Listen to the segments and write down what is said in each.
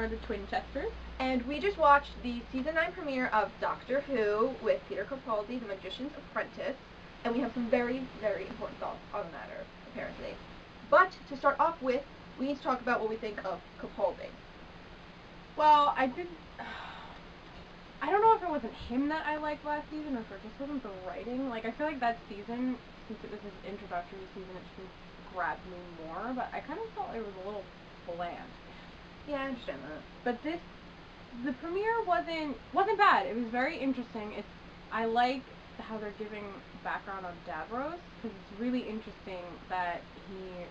we're the Twinchesters. And we just watched the season 9 premiere of Doctor Who with Peter Capaldi, The Magician's Apprentice, and we have some very, very important thoughts on the matter, apparently. But to start off with, we need to talk about what we think of Capaldi. Well, I don't know if it wasn't him that I liked last season, or if it just wasn't the writing. Like, I feel like that season, since it was his introductory season, it should have grabbed me more, but I kind of felt it was a little bland. Yeah, I understand that. But the premiere wasn't bad. It was very interesting. I like how they're giving background on Davros, because it's really interesting that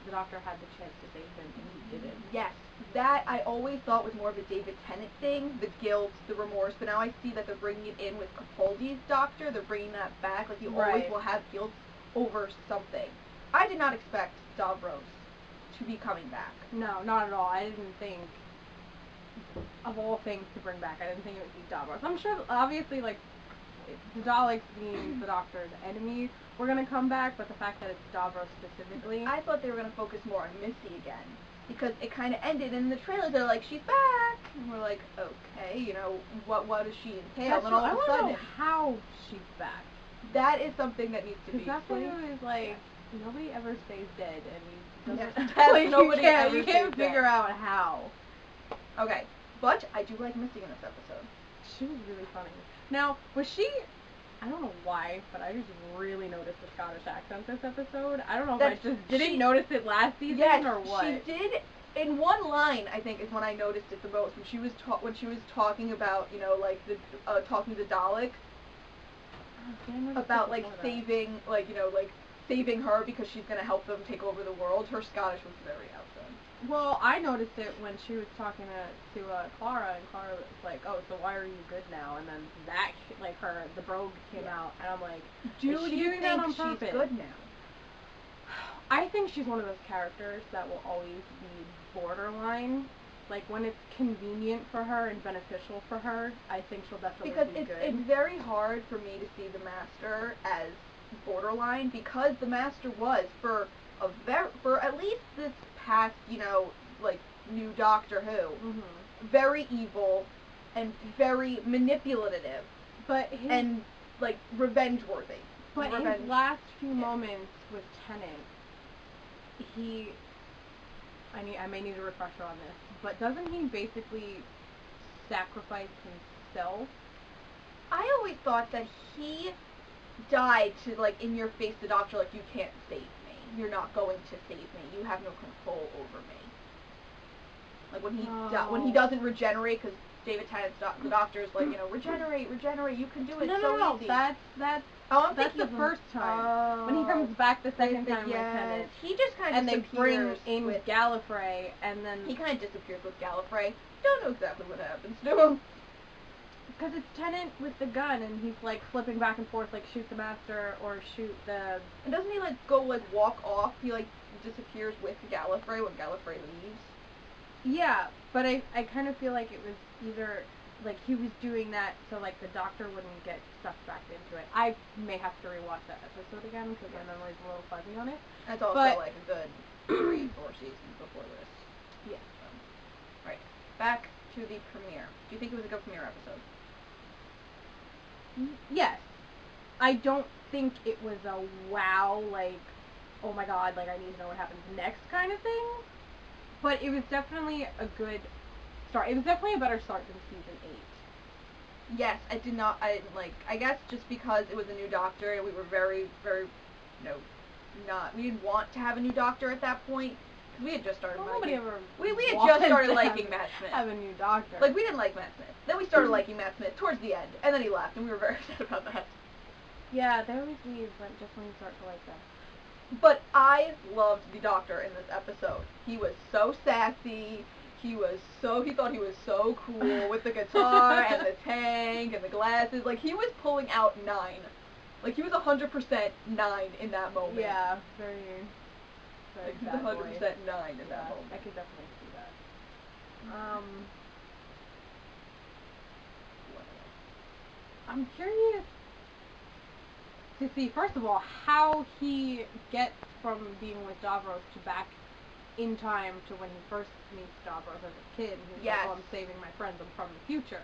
the Doctor had the chance to save him and he didn't. Yes, that I always thought was more of a David Tennant thing, the guilt, the remorse, but now I see that they're bringing it in with Capaldi's Doctor. They're bringing that back. Like, you always will have guilt over something. I did not expect Davros to be coming back. No, not at all. I didn't think, of all things to bring back, I didn't think it would be Davros. I'm sure, obviously, like, the Daleks being the Doctor's enemy were going to come back, but the fact that it's Davros specifically... I thought they were going to focus more on Missy again, because it kind of ended, and in the trailers they're like, she's back! And we're like, okay, you know, what does she entail? And all of a sudden... I want to know how she's back. That is something that needs to be explained. Because that's what it was like, nobody ever stays dead, and like, you can't figure out how. Okay, but I do like Missy in this episode. She was really funny. Now, was she... I don't know why, but I just really noticed the Scottish accent this episode. I don't know if I just didn't notice it last season or what. Yes, she did. In one line, I think, is when I noticed it the most. When she was talking about, you know, like, talking to the Daleks. About, like, saving, like, you know, like, saving her because she's going to help them take over the world. Her Scottish was very out there. Well, I noticed it when she was talking to Clara, and Clara was like, oh, so why are you good now? And then that, like, the brogue came out, and I'm like, do you doing that on purpose? She's good now? I think she's one of those characters that will always be borderline. Like, when it's convenient for her and beneficial for her, I think she'll definitely be good. It's very hard for me to see the Master as borderline, because the Master was, for at least this past, you know, like, new Doctor Who, very evil and very manipulative, and, like, revenge-worthy. But his last few moments with Tennant, I may need a refresher on this, but doesn't he basically sacrifice himself? I always thought that he died to, like, in your face the Doctor, like, you can't save me. You're not going to save me. You have no control over me. Like, when he doesn't regenerate, because David Tennant's the Doctor's like, you know, regenerate, you can do it easy. No, that's the first time. When he comes back the second time with Tennant. He just kind of disappears. And they bring in Gallifrey, and then... He kind of disappears with Gallifrey. Don't know exactly what happens to him. Because it's Tennant with the gun, and he's, like, flipping back and forth, like, shoot the Master, or shoot the... And doesn't he, like, go, like, walk off? He, like, disappears with Gallifrey when Gallifrey leaves? Yeah, but I kind of feel like it was either, like, he was doing that so, like, the Doctor wouldn't get sucked back into it. I may have to rewatch that episode again, because my memory's a little fuzzy on it. That's also, like, a good 3-4 seasons before this. Yeah. So, right. Back to the premiere. Do you think it was a good premiere episode? Yes. I don't think it was a wow, like, oh my god, like, I need to know what happens next kind of thing. But it was definitely a good start. It was definitely a better start than season 8. Yes, I guess just because it was a new Doctor, and we were very, very, you know, we didn't want to have a new Doctor at that point. We had just started liking... We had just started liking Matt Smith. Have a new Doctor. Like, we didn't like Matt Smith. Then we started liking Matt Smith towards the end, and then he left, and we were very upset about that. Yeah, they always leave just when you start to like them. But I loved the Doctor in this episode. He was so sassy. He thought he was so cool with the guitar and the tank and the glasses. Like, he was pulling out 9. Like, he was 100% 9 in that moment. Yeah, very like, he was 100% 9 in that moment. I could definitely see that. I'm curious to see, first of all, how he gets from being with Davros to back in time to when he first meets Davros as a kid. And he's Yes. like, oh, I'm saving my friends. I'm from the future.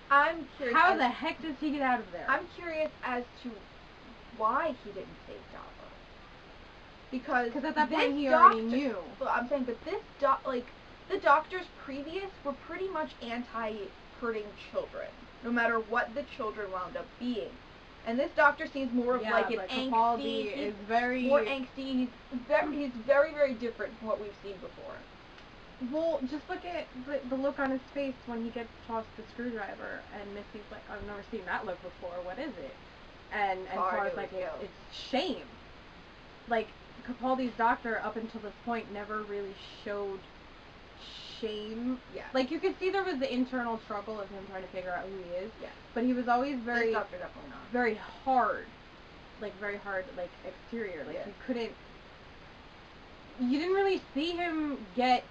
I'm curious. How the heck does he get out of there? I'm curious as to why he didn't save Davros. Because at that point he doctor, already knew. Well, I'm saying, but the doctors previous were pretty much anti-hurting children, no matter what the children wound up being. And this doctor seems more of like an angsty. Is very more angsty. He's very, very different from what we've seen before. Well, just look at the look on his face when he gets tossed the screwdriver, and Missy's like, I've never seen that look before. What is it? And Tara's like, it's shame. Like, Capaldi's doctor up until this point never really showed shame. Yeah. Like, you could see there was the internal struggle of him trying to figure out who he is. Yeah. But he was always This doctor definitely not. very hard, like exterior. Like, yeah. You didn't really see him get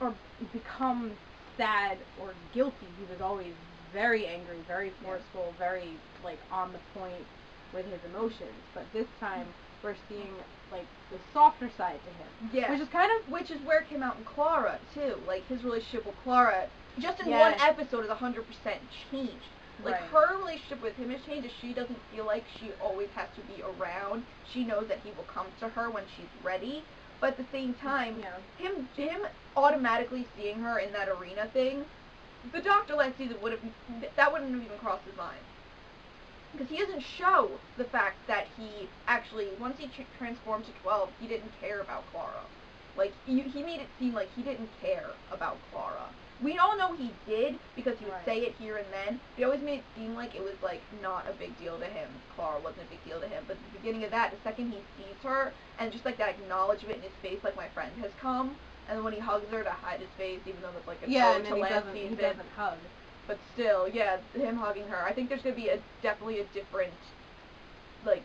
or become sad or guilty. He was always very angry, very forceful, very, like, on the point with his emotions. But this time, we're seeing, like, the softer side to him. Yeah. Which is where it came out in Clara, too. Like, his relationship with Clara, just in one episode, is 100% changed. Like, her relationship with him has changed. She doesn't feel like she always has to be around. She knows that he will come to her when she's ready. But at the same time, him automatically seeing her in that arena thing, the doctor last season wouldn't have even crossed his mind. Because he doesn't show the fact that he actually, once he transformed to 12, he didn't care about Clara. Like, he made it seem like he didn't care about Clara. We all know he did, because he would say it here and then. But he always made it seem like it was, like, not a big deal to him. Clara wasn't a big deal to him. But at the beginning of that, the second he sees her, and just, like, that acknowledgement in his face, like, my friend has come, and then when he hugs her to hide his face, even though that's, like, a and then he doesn't hug. But still, him hugging her. I think there's going to be definitely a different, like,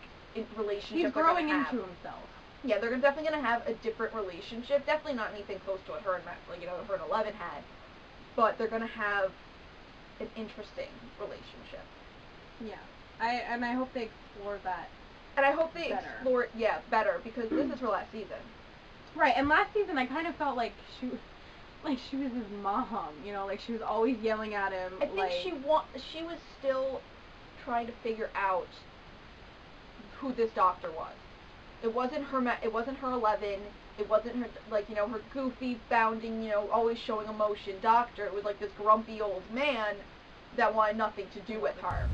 relationship. He's growing into himself. Yeah, they're definitely going to have a different relationship. Definitely not anything close to what her and her and 11 had. But they're going to have an interesting relationship. Yeah. I hope they explore that. And I hope they explore it, better, because this is her last season. Right, and last season I kind of felt like she was his mom, you know, like she was always yelling at him. I think she was still trying to figure out who this doctor was. It wasn't her 11. It wasn't her, like, you know, her goofy, bounding, you know, always showing emotion doctor. It was like this grumpy old man that wanted nothing to do with her.